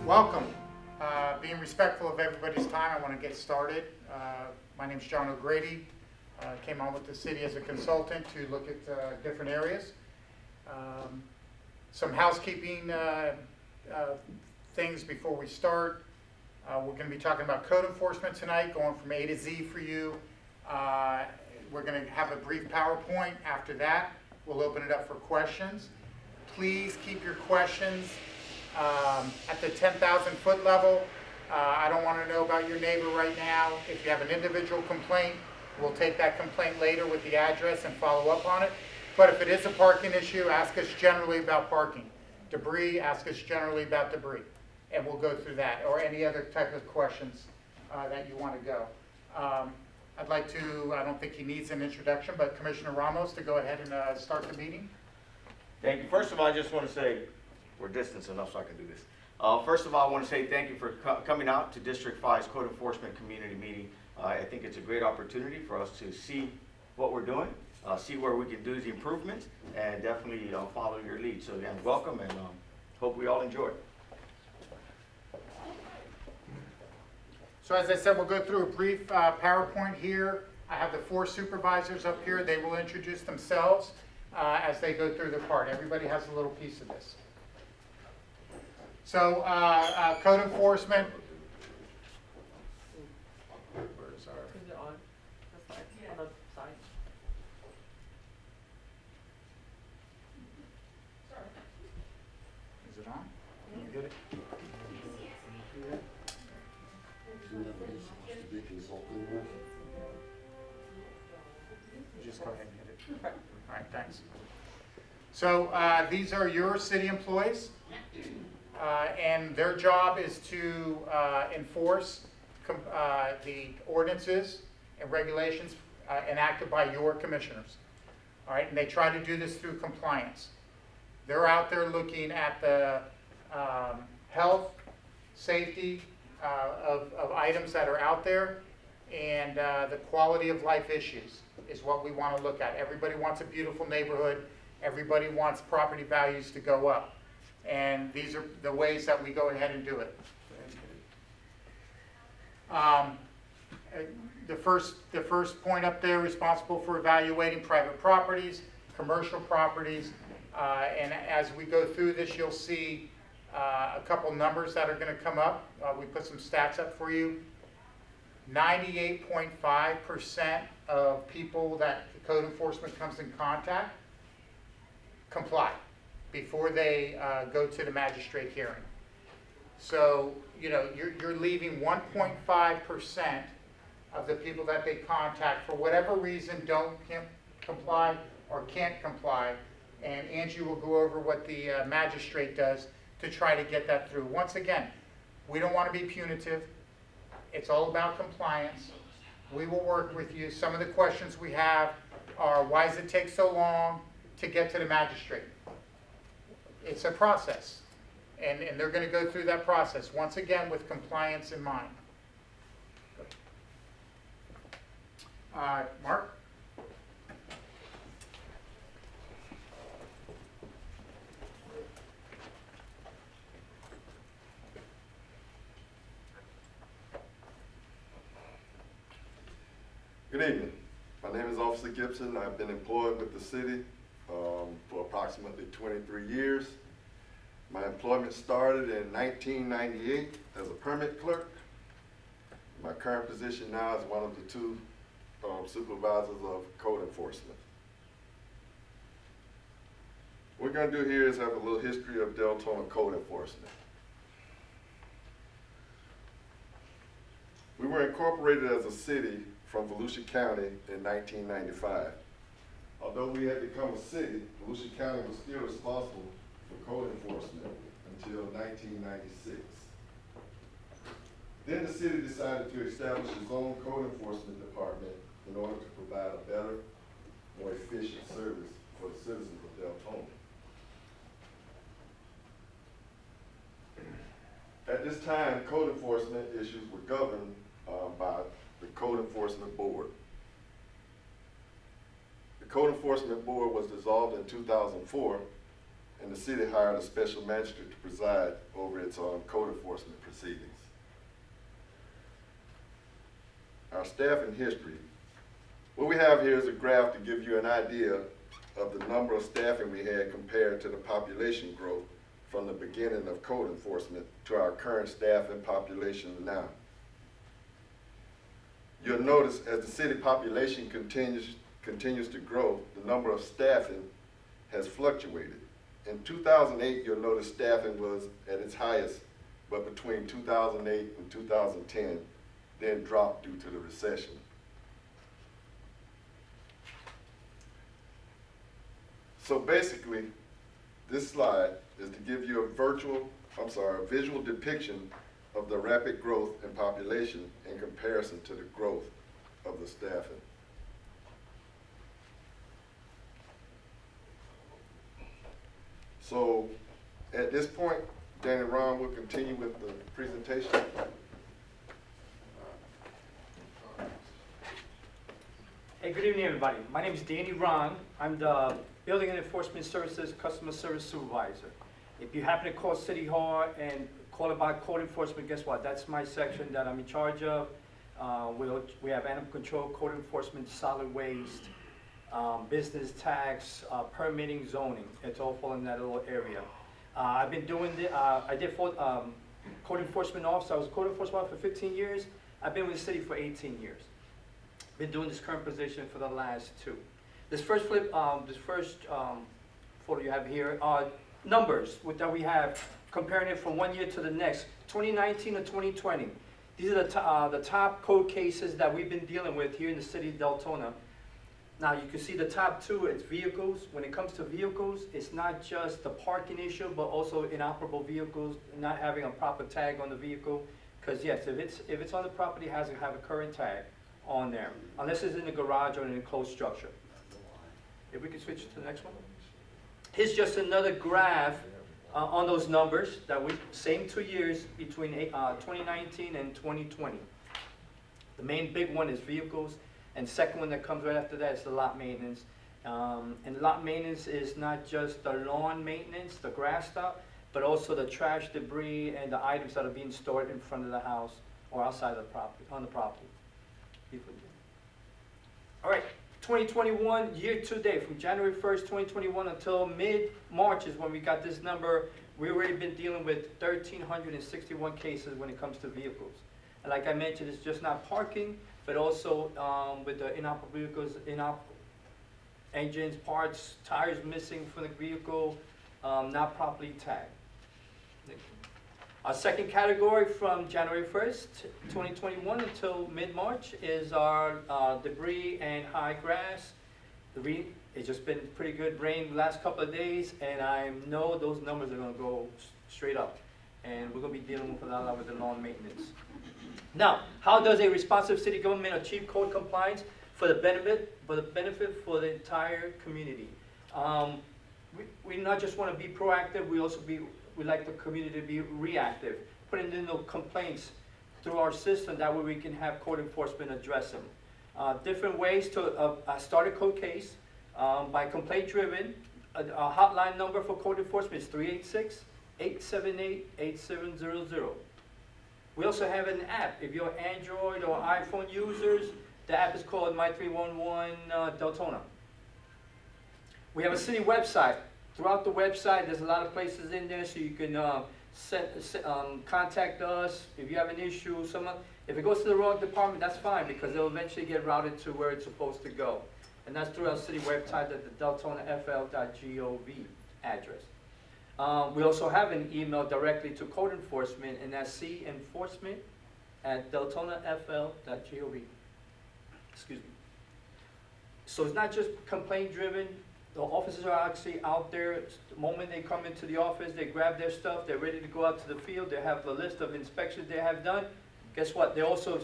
Welcome. Being respectful of everybody's time, I want to get started. My name is John O'Grady. Came on with the city as a consultant to look at different areas. Some housekeeping things before we start. We're going to be talking about code enforcement tonight, going from A to Z for you. We're going to have a brief PowerPoint. After that, we'll open it up for questions. Please keep your questions at the 10,000 foot level. I don't want to know about your neighbor right now. If you have an individual complaint, we'll take that complaint later with the address and follow up on it. But if it is a parking issue, ask us generally about parking. Debris, ask us generally about debris. And we'll go through that, or any other type of questions that you want to go. I'd like to, I don't think he needs an introduction, but Commissioner Ramos to go ahead and start the meeting. Thank you. First of all, I just want to say, we're distance enough so I can do this. First of all, I want to say thank you for coming out to District 5's Code Enforcement Community Meeting. I think it's a great opportunity for us to see what we're doing, see where we can do the improvements, and definitely follow your lead. So again, welcome, and hope we all enjoy it. So as I said, we'll go through a brief PowerPoint here. I have the 4 supervisors up here. They will introduce themselves as they go through their part. Everybody has a little piece of this. So code enforcement. Where's our? Is it on the side? Yeah. On the side. Sorry. Is it on? Can you get it? Just go ahead and hit it. All right, thanks. So these are your city employees, and their job is to enforce the ordinances and regulations enacted by your commissioners. All right, and they try to do this through compliance. They're out there looking at the health, safety of items that are out there, and the quality of life issues is what we want to look at. Everybody wants a beautiful neighborhood. Everybody wants property values to go up. And these are the ways that we go ahead and do it. The first point up there, responsible for evaluating private properties, commercial properties, and as we go through this, you'll see a couple numbers that are going to come up. We put some stats up for you. 98.5% of people that code enforcement comes in contact comply before they go to the magistrate hearing. So, you know, you're leaving 1.5% of the people that they contact for whatever reason can't comply or can't comply. And Angie will go over what the magistrate does to try to get that through. Once again, we don't want to be punitive. It's all about compliance. We will work with you. Some of the questions we have are, why does it take so long to get to the magistrate? It's a process, and they're going to go through that process, once again, with compliance in mind. Mark? Good evening. My name is Officer Gibson. I've been employed with the city for approximately 23 years. My employment started in 1998 as a permit clerk. My current position now is one of the 2 supervisors of code enforcement. What we're going to do here is have a little history of Deltona code enforcement. We were incorporated as a city from Volusia County in 1995. Although we had become a city, Volusia County was still responsible for code enforcement until 1996. Then the city decided to establish its own code enforcement department in order to provide a better, more efficient service for the citizens of Deltona. At this time, code enforcement issues were governed by the Code Enforcement Board. The Code Enforcement Board was dissolved in 2004 and the city hired a special magistrate to preside over its code enforcement proceedings. Our staffing history. What we have here is a graph to give you an idea of the number of staffing we had compared to the population growth from the beginning of code enforcement to our current staff and population now. You'll notice as the city population continues to grow, the number of staffing has fluctuated. In 2008, you'll notice staffing was at its highest, but between 2008 and 2010, then dropped due to the recession. So basically, this slide is to give you a visual depiction of the rapid growth in population in comparison to the growth of the staffing. So at this point, Dan and Ron will continue with the presentation. Hey, good evening, everybody. My name is Danny Ron. I'm the Building and Enforcement Services Customer Service Supervisor. If you happen to call City Hall and call about code enforcement, guess what? That's my section that I'm in charge of. We have animal control, code enforcement, solid waste, business tax, permitting, zoning. It's all fall in that little area. I've been doing code enforcement officer. I was a code enforcement officer for 15 years. I've been with the city for 18 years. Been doing this current position for the last 2. This first photo you have here are numbers that we have, comparing it from one year to the next, 2019 to 2020. These are the top code cases that we've been dealing with here in the city of Deltona. Now you can see the top 2, it's vehicles. When it comes to vehicles, it's not just the parking issue, but also inoperable vehicles, not having a proper tag on the vehicle. Because yes, if it's on the property, it has to have a current tag on there, unless it's in the garage or in an enclosed structure. If we can switch to the next one. Here's just another graph on those numbers that same 2 years between 2019 and 2020. The main big one is vehicles, and second one that comes right after that is the lot maintenance. And lot maintenance is not just the lawn maintenance, the grass stuff, but also the trash, debris, and the items that are being stored in front of the house or outside of the property, on the property. All right, 2021 year to date, from January 1st, 2021 until mid-March is when we got this number. We've already been dealing with 1,361 cases when it comes to vehicles. And like I mentioned, it's just not parking, but also with the inoperable vehicles, engines, parts, tires missing from the vehicle, not properly tagged. Our second category from January 1st, 2021 until mid-March is our debris and high grass. It's just been pretty good rain the last couple of days, and I know those numbers are going to go straight up. And we're going to be dealing with a lot with the lawn maintenance. Now, how does a responsive city government achieve code compliance for the benefit for the entire community? We not just want to be proactive, we like the community to be reactive, putting in the complaints through our system. That way we can have code enforcement address them. Different ways to start a code case by complaint driven. A hotline number for code enforcement is 386-878-8700. We also have an app. If you're Android or iPhone users, the app is called My 311 Deltona. We have a city website. Throughout the website, there's a lot of places in there, so you can contact us if you have an issue. If it goes to the wrong department, that's fine, because it'll eventually get routed to where it's supposed to go. And that's through our city website at the deltonafl.gov address. We also have an email directly to code enforcement, and that'scenforcement@deltonafl.gov. Excuse me. So it's not just complaint driven. The officers are actually out there. The moment they come into the office, they grab their stuff, they're ready to go out to the field, they have the list of inspections they have done. Guess what? They're also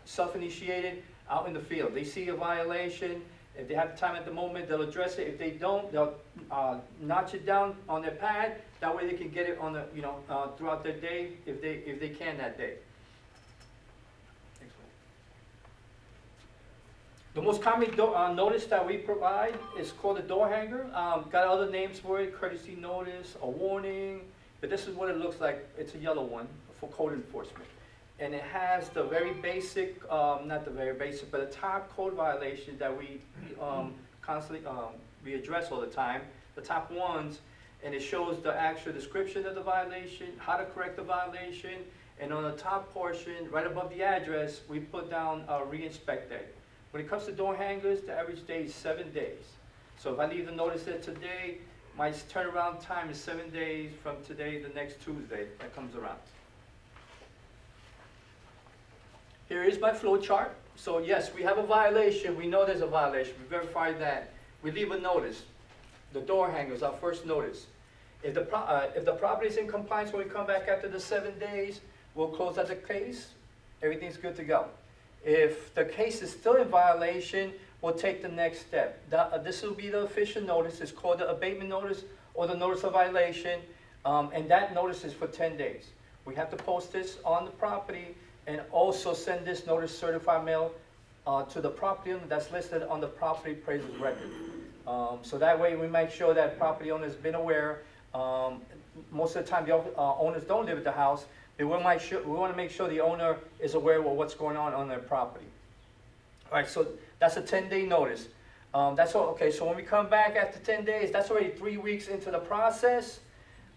self-initiated out in the field. They see a violation. If they have time at the moment, they'll address it. If they don't, they'll notch it down on their pad. That way they can get it on the, throughout their day if they can that day. The most common notice that we provide is called a door hanger. Got other names for it, courtesy notice, a warning, but this is what it looks like. It's a yellow one for code enforcement. And it has the very basic, not the very basic, but the top code violations that we constantly, we address all the time, the top ones, and it shows the actual description of the violation, how to correct the violation, and on the top portion, right above the address, we put down a re-inspect day. When it comes to door hangers, the average day is 7 days. So if I leave the notice there today, my turnaround time is 7 days from today, the next Tuesday that comes around. Here is my flow chart. So yes, we have a violation. We know there's a violation. We verify that. We leave a notice. The door hanger is our first notice. If the property is in compliance when we come back after the 7 days, we'll close out the case. Everything's good to go. If the case is still in violation, we'll take the next step. This will be the official notice. It's called the abatement notice or the notice of violation, and that notice is for 10 days. We have to post this on the property and also send this notice certified mail to the property owner that's listed on the property appraiser's record. So that way we make sure that property owner's been aware. Most of the time the owners don't live at the house. We want to make sure the owner is aware of what's going on their property. All right, so that's a 10-day notice. That's all. Okay, so when we come back after 10 days, that's already 3 weeks into the process.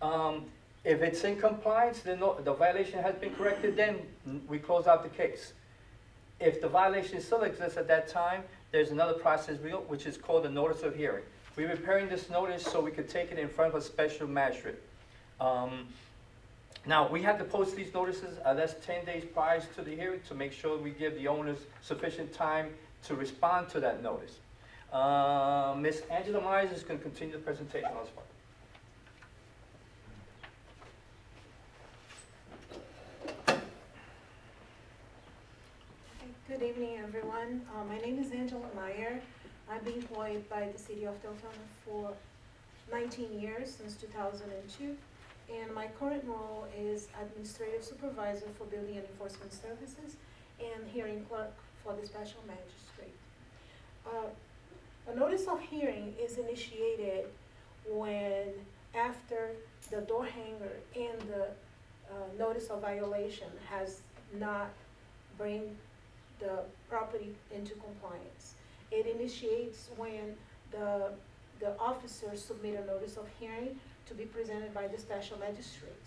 If it's in compliance, then the violation has been corrected, then we close out the case. If the violation still exists at that time, there's another process which is called the notice of hearing. We're preparing this notice so we could take it in front of a special magistrate. Now, we have to post these notices, that's 10 days prior to the hearing to make sure we give the owners sufficient time to respond to that notice. Ms. Angela Myers is going to continue the presentation on this part. Good evening, everyone. My name is Angela Meyer. I've been employed by the City of Deltona for 19 years, since 2002. And my current role is Administrative Supervisor for Building and Enforcement Services and Hearing Clerk for the Special Magistrate. A notice of hearing is initiated when, after the door hanger and the notice of violation has not bring the property into compliance. It initiates when the officers submit a notice of hearing to be presented by the special magistrate.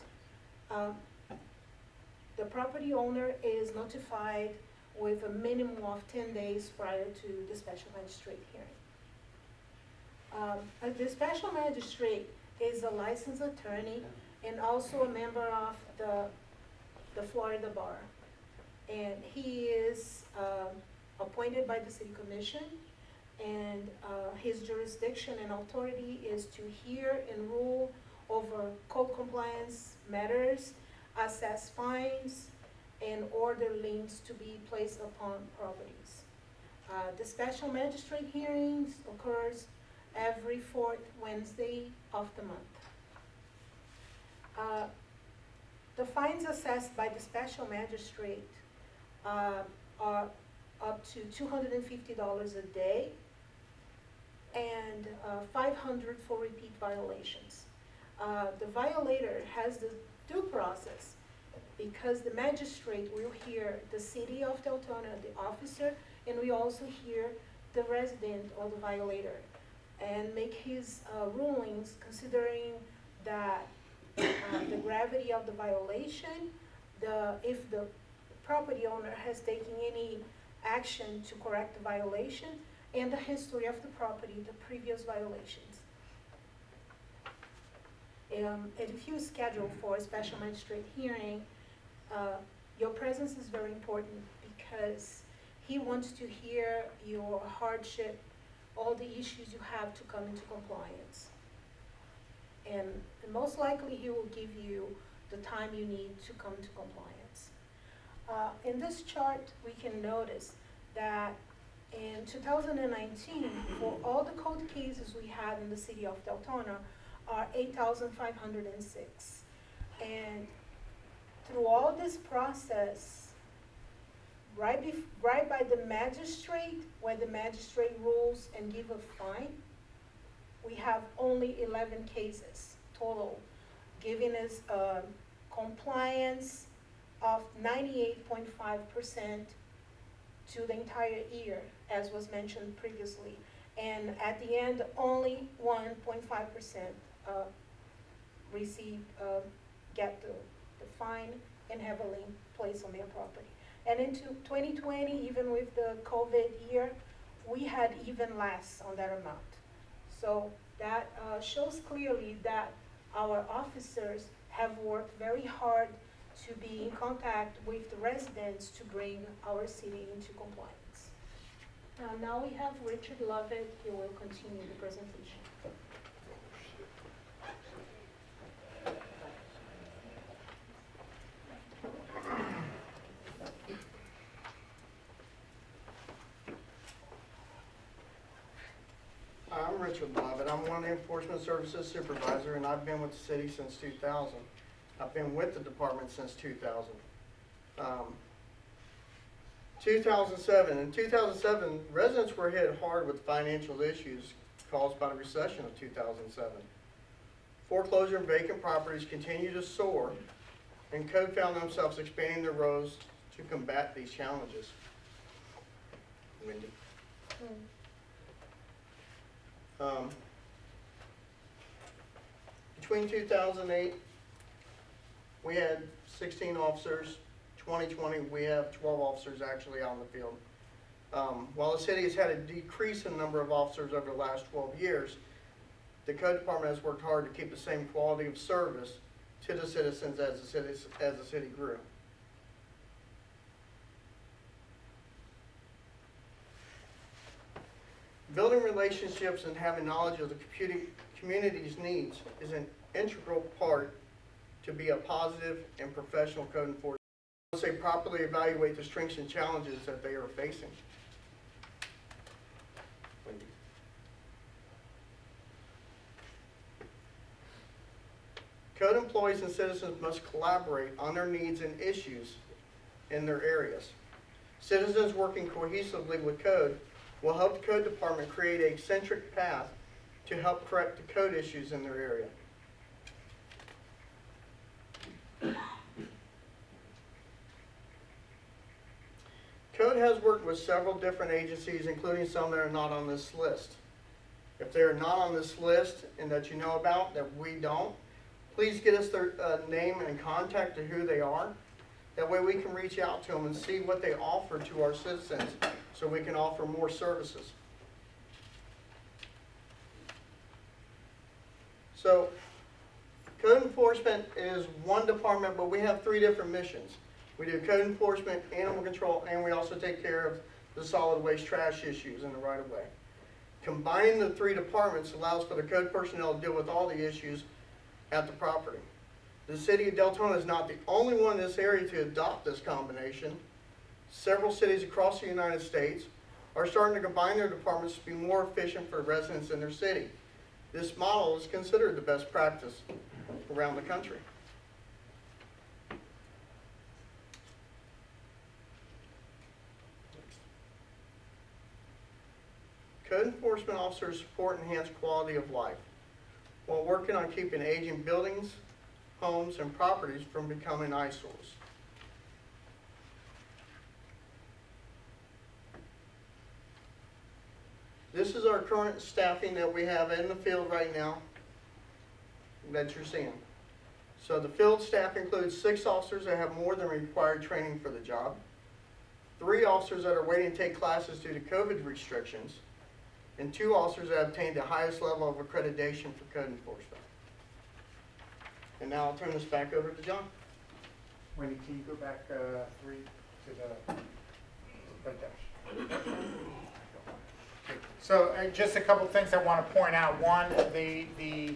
The property owner is notified with a minimum of 10 days prior to the special magistrate hearing. The special magistrate is a licensed attorney and also a member of the Florida Bar. And he is appointed by the City Commission, and his jurisdiction and authority is to hear and rule over code compliance matters, assess fines, and order liens to be placed upon properties. The special magistrate hearings occurs every fourth Wednesday of the month. The fines assessed by the special magistrate are up to $250 a day and $500 for repeat violations. The violator has the due process because the magistrate will hear the City of Deltona, the officer, and we also hear the resident or the violator and make his rulings considering that the gravity of the violation, if the property owner has taken any action to correct the violation, and the history of the property, the previous violations. If you schedule for a special magistrate hearing, your presence is very important because he wants to hear your hardship, all the issues you have to come into compliance. And most likely he will give you the time you need to come to compliance. In this chart, we can notice that in 2019, for all the code cases we had in the City of Deltona are 8,506. And through all this process, right by the magistrate, where the magistrate rules and give a fine, we have only 11 cases total, giving us compliance of 98.5% to the entire year, as was mentioned previously. And at the end, only 1.5% get the fine and have a lien placed on their property. And into 2020, even with the COVID year, we had even less on that amount. So that shows clearly that our officers have worked very hard to be in contact with the residents to bring our city into compliance. Now we have Richard Lovett, he will continue the presentation. I'm Richard Lovett. I'm one of the Enforcement Services Supervisor, and I've been with the city since 2000. I've been with the department since 2000. 2007. In 2007, residents were hit hard with financial issues caused by the recession of 2007. Foreclosure and vacant properties continue to soar, and code found themselves expanding their roles to combat these challenges. Wendy. Between 2008, we had 16 officers. 2020, we have 12 officers actually out in the field. While the city has had a decrease in the number of officers over the last 12 years, the code department has worked hard to keep the same quality of service to the citizens as the city grew. Building relationships and having knowledge of the community's needs is an integral part to be a positive and professional code enforcement. Once they properly evaluate the strengths and challenges that they are facing. Code employees and citizens must collaborate on their needs and issues in their areas. Citizens working cohesively with code will help the code department create a centric path to help correct the code issues in their area. Code has worked with several different agencies, including some that are not on this list. If they are not on this list and that you know about that we don't, please get us their name and contact to who they are. That way we can reach out to them and see what they offer to our citizens so we can offer more services. So, code enforcement is one department, but we have 3 different missions. We do code enforcement, animal control, and we also take care of the solid waste trash issues in the right of way. Combining the 3 departments allows for the code personnel to deal with all the issues at the property. The city of Deltona is not the only one in this area to adopt this combination. Several cities across the United States are starting to combine their departments to be more efficient for residents in their city. This model is considered the best practice around the country. Code enforcement officers support enhanced quality of life while working on keeping aging buildings, homes, and properties from becoming eyesores. This is our current staffing that we have in the field right now that you're seeing. So the field staff includes 6 officers that have more than required training for the job, 3 officers that are waiting to take classes due to COVID restrictions, and 2 officers that obtained the highest level of accreditation for code enforcement. And now I'll turn this back over to John. Wendy, can you go back 3 to the right there? So just a couple things I want to point out. One, the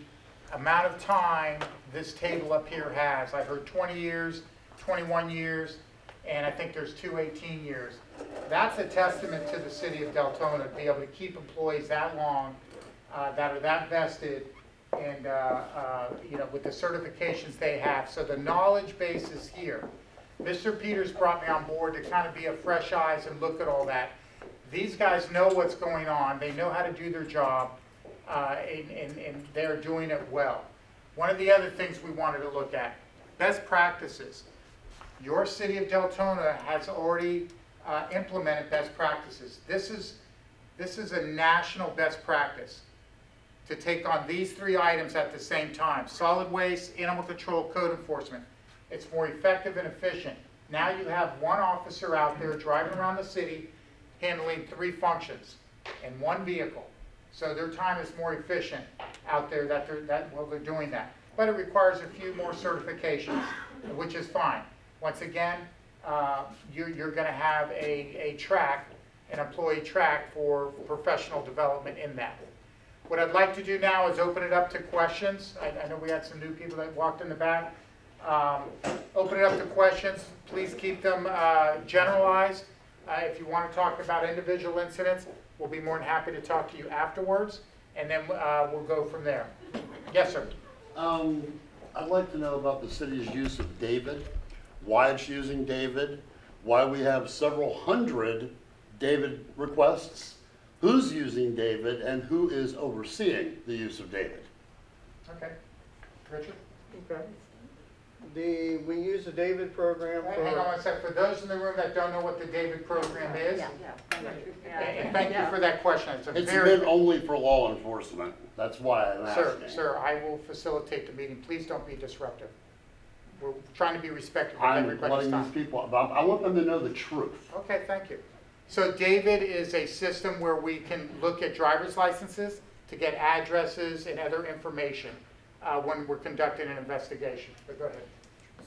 amount of time this table up here has. I heard 20 years, 21 years, and I think there's 2 18 years. That's a testament to the city of Deltona to be able to keep employees that long, that are that vested, and you know, with the certifications they have. So the knowledge base is here. Mr. Peters brought me on board to kind of be a fresh eyes and look at all that. These guys know what's going on, they know how to do their job, and they're doing it well. One of the other things we wanted to look at, best practices. Your city of Deltona has already implemented best practices. This is a national best practice to take on these 3 items at the same time. Solid waste, animal control, code enforcement. It's more effective and efficient. Now you have one officer out there driving around the city handling 3 functions in one vehicle. So their time is more efficient out there while they're doing that. But it requires a few more certifications, which is fine. Once again, you're going to have an employee track for professional development in that. What I'd like to do now is open it up to questions. I know we had some new people that walked in the back. Open it up to questions. Please keep them generalized. If you want to talk about individual incidents, we'll be more than happy to talk to you afterwards, and then we'll go from there. Yes, sir. I'd like to know about the city's use of David, why it's using David, why we have several hundred David requests, who's using David, and who is overseeing the use of David. Okay. Richard? Okay. We use the David program for. Hang on one sec. For those in the room that don't know what the David program is, and thank you for that question. It's a It's very been only for law enforcement. That's why I'm asking. Sir, I will facilitate the meeting. Please don't be disruptive. We're trying to be respectful of I'm everybody's letting these time. people, I want them to know the truth. Okay, thank you. So David is a system where we can look at driver's licenses to get addresses and other information when we're conducting an investigation. But go ahead.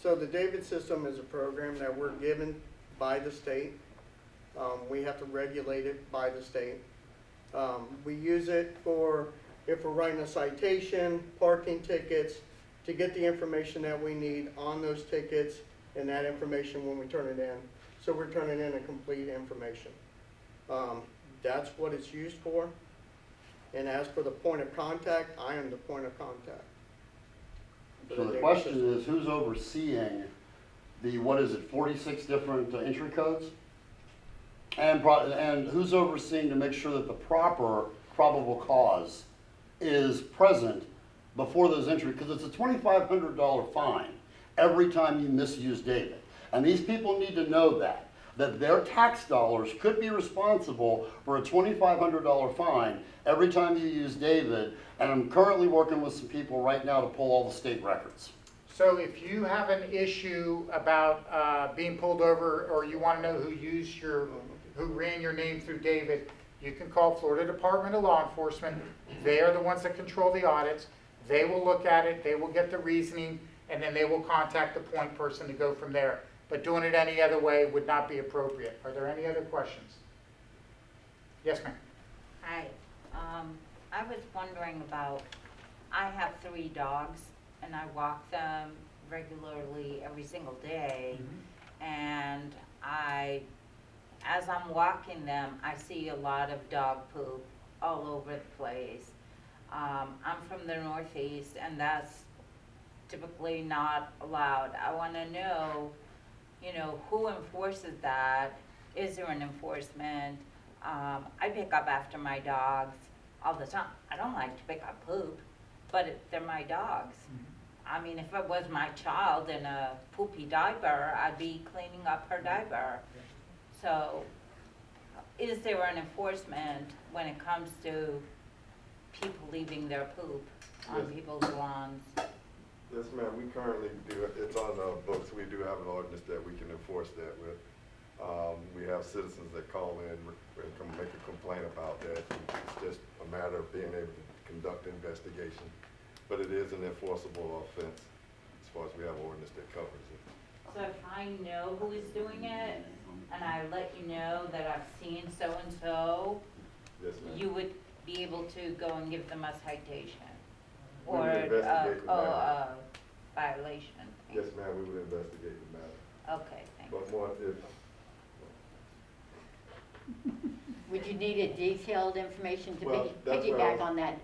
So the David system is a program that we're given by the state. We have to regulate it by the state. We use it for, if we're writing a citation, parking tickets, to get the information that we need on those tickets and that information when we turn it in. So we're turning in a complete information. That's what it's used for. And as for the point of contact, I am the point of contact. So the question is, who's overseeing the, 46 different entry codes? And who's overseeing to make sure that the proper probable cause is present before those entries? Because it's a $2,500 fine every time you misuse David. And these people need to know that their tax dollars could be responsible for a $2,500 fine every time you use David. And I'm currently working with some people right now to pull all the state records. So if you have an issue about being pulled over, or you want to know who ran your name through David, you can call Florida Department of Law Enforcement. They are the ones that control the audits. They will look at it, they will get the reasoning, and then they will contact the point person to go from there. But doing it any other way would not be appropriate. Are there any other questions? Yes, ma'am. Hi, I was wondering about, I have 3 dogs and I walk them regularly every single day. And as I'm walking them, I see a lot of dog poop all over the place. I'm from the Northeast and that's typically not allowed. I wanna know, who enforces that? Is there an enforcement? I pick up after my dogs all the time. I don't like to pick up poop, but they're my dogs. I mean, if it was my child in a poopy diaper, I'd be cleaning up her diaper. So, is there an enforcement when it comes to people leaving their poop on Yes. people's lawns? Yes, ma'am, we currently do, it's on the books, we do have an ordinance that we can enforce that with. We have citizens that call in and come make a complaint about that. It's just a matter of being able to conduct an investigation. But it is an enforceable offense, as far as we have an ordinance that covers it. So if I know who is doing it, and I let you know that I've seen so-and-so, Yes, ma'am. you would be able to go and give them a citation? We would Or investigate the matter. a violation? Yes, ma'am, we would investigate the matter. Okay, thanks. But more if, Would you need a detailed information to Well, that's what I piggyback was- on that?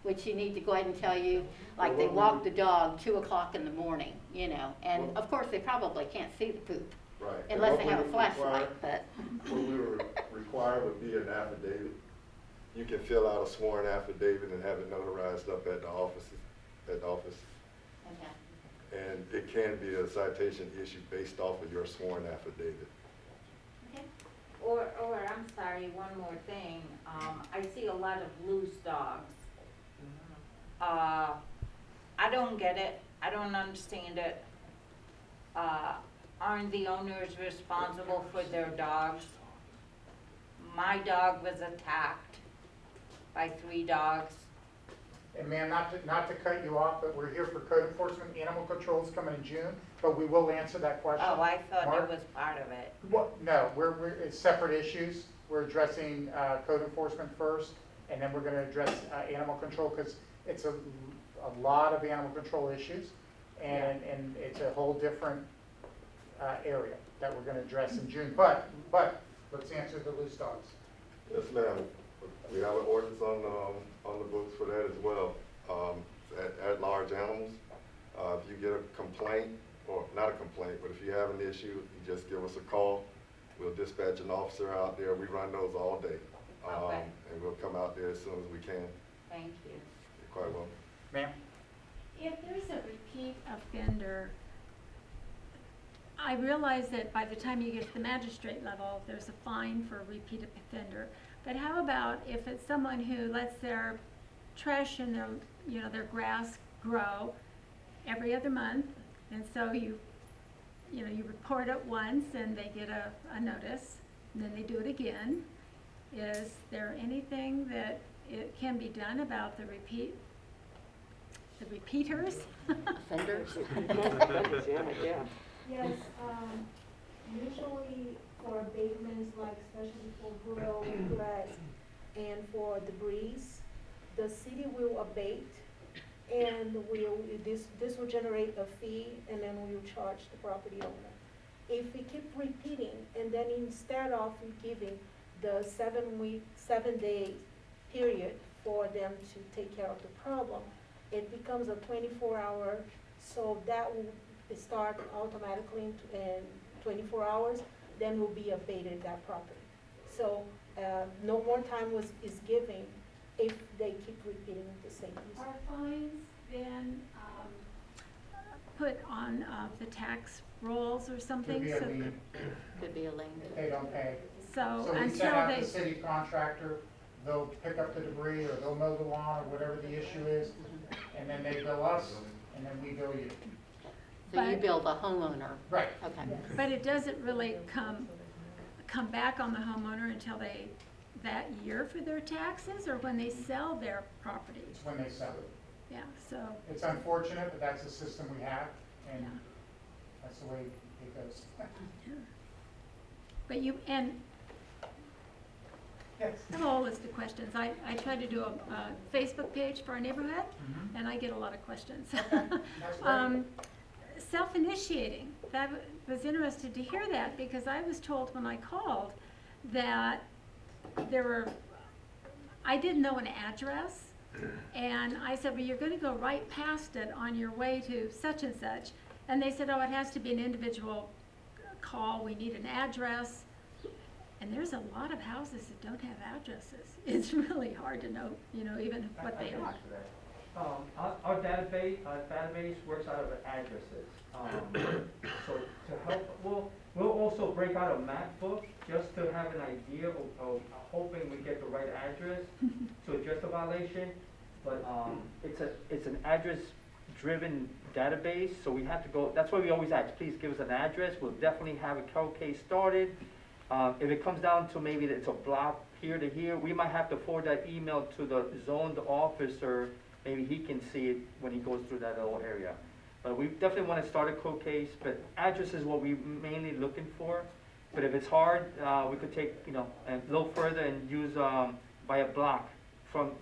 Would she need to go ahead and tell you, like Well, they what we walk would- the dog 2 o'clock in the morning, you know? And Well- of course, they probably can't see the poop Right. And unless what they we have a would flashlight, require- but. What we would require would be an affidavit. You can fill out a sworn affidavit and have it notarized up at the office. Okay. And it can be a citation issued based off of your sworn affidavit. Okay. Or, I'm sorry, one more thing, I see a lot of loose dogs. I don't get it, I don't understand it. Aren't the owners responsible for their dogs? My dog was attacked by 3 dogs. And ma'am, not to cut you off, but we're here for code enforcement. Animal control is coming in June, but we will answer that question. Oh, I thought Mark? it was part of it. No, it's separate issues. We're addressing code enforcement first, and then we're going to address animal control, because it's a lot of animal control issues, and it's a whole different area that we're going to address in June. But let's answer the loose dogs. Yes, ma'am. We have an ordinance on the books for that as well. At large animals, if you get a complaint, or not a complaint, but if you have an issue, you just give us a call. We'll dispatch an officer out there. We run those all day. Okay. And we'll come out there as soon as we can. Thank you. You're quite welcome. Ma'am? If there's a repeat offender, I realize that by the time you get to the magistrate level, there's a fine for a repeat offender. But how about if it's someone who lets their trash and their grass grow every other month, and so you report it once and they get a notice, and then they do it again. Is there anything that it can be done about the repeaters? Offenders? Yes, usually for abatements, like especially for grill, grass, and for debris, the city will abate, and this will generate a fee, and then we will charge the property owner. If we keep repeating, and then instead of giving the 7-day period for them to take care of the problem, it becomes a 24-hour, so that will start automatically in 24 hours, then will be abated that property. So no more time is given if they keep repeating the same use. Are fines then put on the tax rolls or something? Could be a lien. Could be a lien. If they don't pay. So So we send until out they, the city contractor, they'll pick up the debris, or they'll mow the lawn, or whatever the issue is, and then they bill us, and then we bill you. So you But- bill the homeowner? Right. Okay. but it doesn't really come back on the homeowner until that year for their taxes, or when they sell their property? It's when they sell it. Yeah, so, It's unfortunate, but that's the system we have, and yeah. that's the way it goes. But and Yes. I have a whole list of questions. I try to do a Facebook page for our neighborhood, Mhm. and I get a lot of questions. That's great. Self-initiating, was interested to hear that, because I was told when I called that I didn't know an address, and I said, well, you're gonna go right past it on your way to such and such, and they said, oh, it has to be an individual call, we need an address, and there's a lot of houses that don't have addresses. It's really hard to know, even what they are. Our database works out of addresses. So to help, we'll also break out a map book just to have an idea of hoping we get the right address to address the violation. But it's an address-driven database, so we have to go. That's why we always ask, please give us an address. We'll definitely have a cold case started. If it comes down to maybe that it's a block here to here, we might have to forward that email to the zoned officer. Maybe he can see it when he goes through that little area. But we definitely want to start a cold case, but address is what we're mainly looking for. But if it's hard, we could take, a little further and use by a block from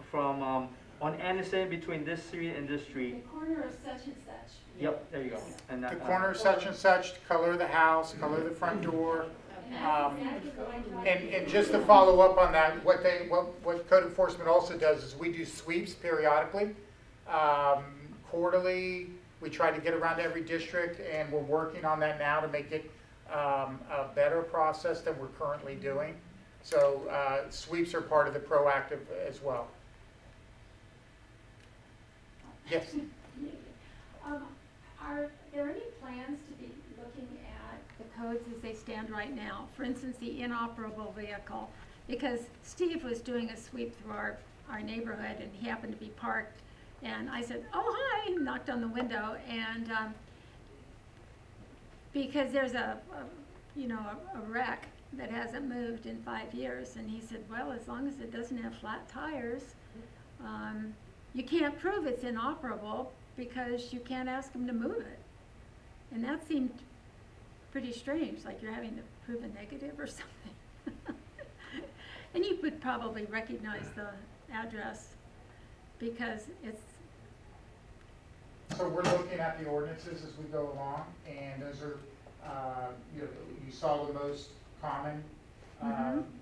on Anderson between this street and this street. The corner of such and such. Yep, there you go. And The that, corner such and such, color of the house, color of the front door, And just to follow up on that, what code enforcement also does is we do sweeps periodically. Quarterly, we try to get around to every district, and we're working on that now to make it a better process than we're currently doing. So sweeps are part of the proactive as well. Yes? Are there any plans to be looking at the codes as they stand right now? For instance, the inoperable vehicle, because Steve was doing a sweep through our neighborhood and he happened to be parked, and I said, "Oh, hi," knocked on the window, and because there's a wreck that hasn't moved in 5 years, and he said, "Well, as long as it doesn't have flat tires, you can't prove it's inoperable because you can't ask them to move it." And that seemed pretty strange, like you're having to prove a negative or something. And you would probably recognize the address because it's. So we're looking at the ordinances as we go along, and those are, you saw the most common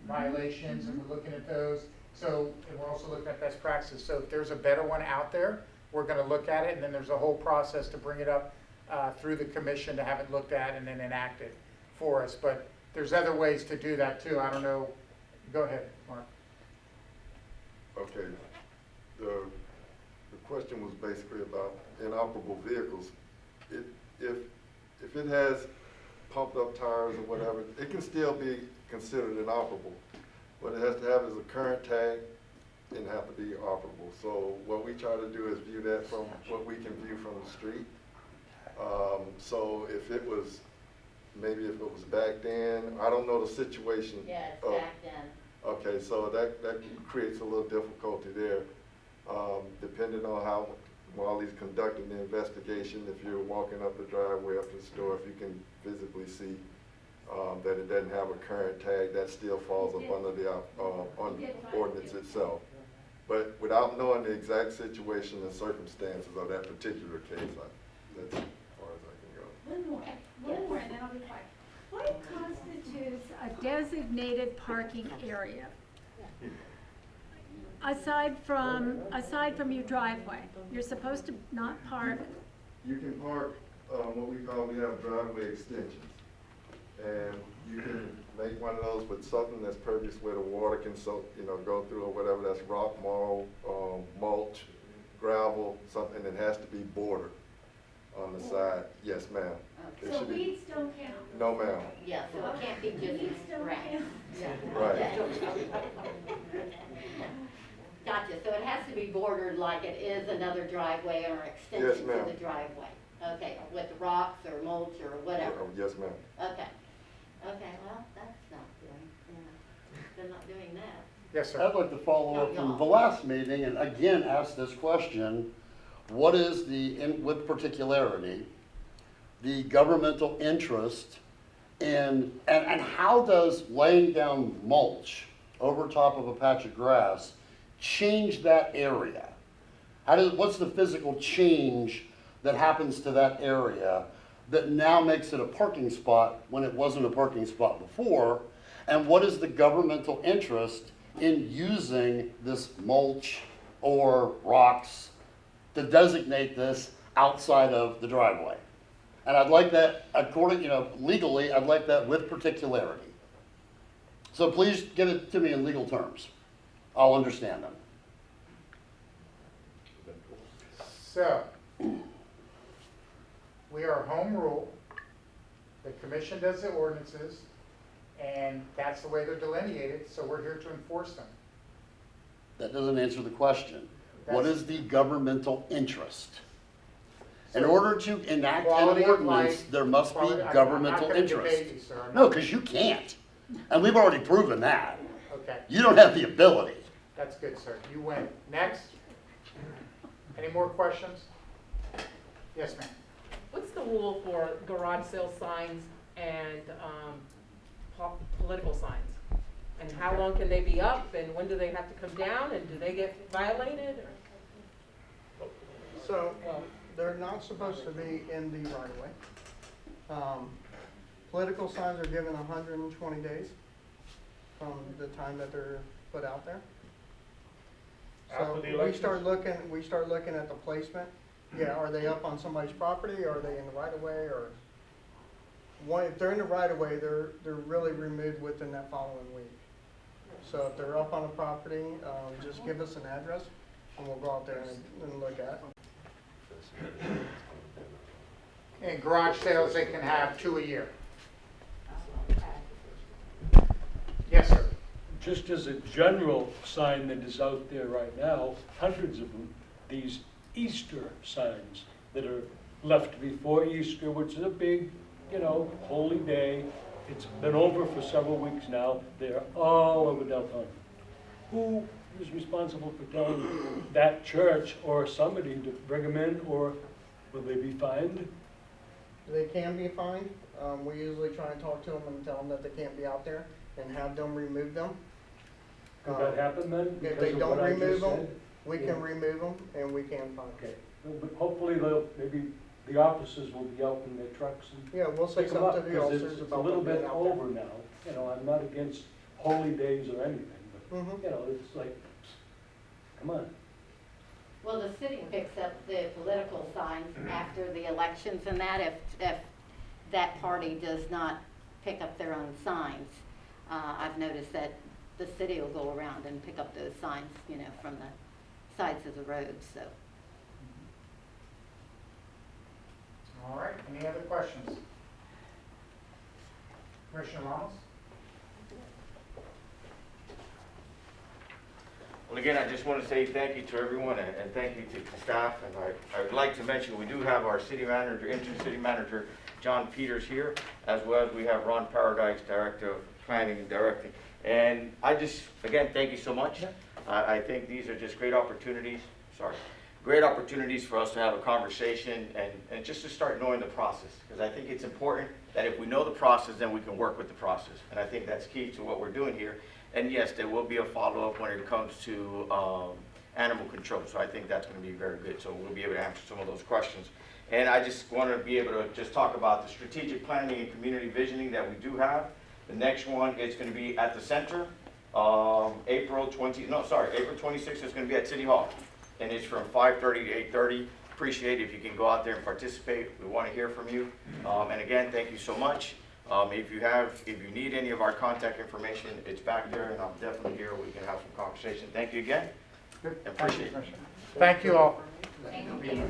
violations, and we're looking at those. So, and we're also looking at best practices. So if there's a better one out there, we're gonna look at it, and then there's a whole process to bring it up through the commission to have it looked at and then enacted for us. But there's other ways to do that too. I don't know. Go ahead, Mark. Okay, the question was basically about inoperable vehicles. If it has pumped up tires or whatever, it can still be considered inoperable. What it has to have is a current tag and have to be operable. So what we try to do is view that from what we can view from the street. So if it was, maybe if it was back then, I don't know the situation. Yeah, it's back then. Okay, so that creates a little difficulty there, depending on how, while he's conducting the investigation, if you're walking up the driveway up to the store, if you can visibly see that it doesn't have a current tag, that still falls up under the ordinance itself. But without knowing the exact situation and circumstances of that particular case, that's as far as I can go. One more, and then I'll be quiet. What constitutes a designated parking area? Aside from your driveway, you're supposed to not park. You can park, what we have driveway extensions. And you can make one of those with something that's pervious where the water can go through, or whatever, that's rock, mulch, gravel, something that has to be bordered on the side. Yes, ma'am. It So should be- weeds don't count? No, ma'am. Yeah, so it can't be Weeds just don't grass. count? Yeah. Right. Gotcha, so it has to be bordered like it is another driveway or Yes, extension ma'am. to the driveway. Okay, with rocks or mulch or whatever. Yes, ma'am. Okay. Okay, well, that's not doing, they're not doing that. Yes, sir. I'd like to follow up from the last meeting and again ask this question. What is with particularity, the governmental interest in, and how does laying down mulch over top of a patch of grass change that area? What's the physical change that happens to that area that now makes it a parking spot when it wasn't a parking spot before? And what is the governmental interest in using this mulch or rocks to designate this outside of the driveway? And I'd like that, legally, I'd like that with particularity. So please give it to me in legal terms. I'll understand them. So, we are home rule. The commission does the ordinances, and that's the way they're delineated, so we're here to enforce them. That doesn't answer the question. What That's- is the governmental interest? In So, order to enact an quality of ordinance, life, there must be quality- I'm governmental not gonna debate interest. you, sir. I'm No, not- because you can't. And we've already proven that. Okay, You don't have the ability. that's good, sir. You win. Next. Any more questions? Yes, ma'am. What's the rule for garage sale signs and political signs? And how long can they be up, and when do they have to come down, and do they get violated? So, they're not supposed to be in the right of way. Political signs are given 120 days from the time that they're put out there. After So the we elections? start looking at the placement. Yeah, are they up on somebody's property, are they in the right of way, or if they're in the right of way, they're really removed within that following week. So if they're up on a property, just give us an address and we'll go out there and look at it. And garage sales, they can have 2 a year. Yes, sir. Just as a general sign that is out there right now, hundreds of them, these Easter signs that are left before Easter, which is a big, holy day. It's been over for several weeks now. They're all over Deltona. Who is responsible for telling that church or somebody to bring them in, or will they be fined? They can be fined. We usually try and talk to them and tell them that they can't be out there and have them remove them. Could that happen then? If because they of don't what I just remove them, said? we Yeah. can remove them and we can fine them. Okay, but hopefully maybe the officers will be out in their trucks and Yeah, we'll say pick them something up, to the 'cause officers it's a about little them being bit out there. over now. I'm not against holy days or anything, but, Mhm. it's like, come on. Well, the city picks up the political signs after the elections and that if that party does not pick up their own signs. I've noticed that the city will go around and pick up those signs, from the sides of the roads, so. All right, any other questions? Commissioner Ramos? Well, again, I just want to say thank you to everyone and thank you to the staff. And I would like to mention, we do have our city manager, interim city manager, John Peters here, as well as we have Ron Paradise, Director of Planning and Directing. And I just, again, thank you so much. I think these are just great opportunities, great opportunities for us to have a conversation and just to start knowing the process. Because I think it's important that if we know the process, then we can work with the process. And I think that's key to what we're doing here. And yes, there will be a follow-up when it comes to animal control. So I think that's going to be very good. So we'll be able to answer some of those questions. And I just want to be able to just talk about the strategic planning and community visioning that we do have. The next one is going to be at the center. April 26th is going to be at City Hall. And it's from 5:30 to 8:30. Appreciate it if you can go out there and participate. We want to hear from you. And again, thank you so much. If you need any of our contact information, it's back there, and I'm definitely here. We can have some conversation. Thank you again. Good. Appreciate it. Thank you all. Thank you.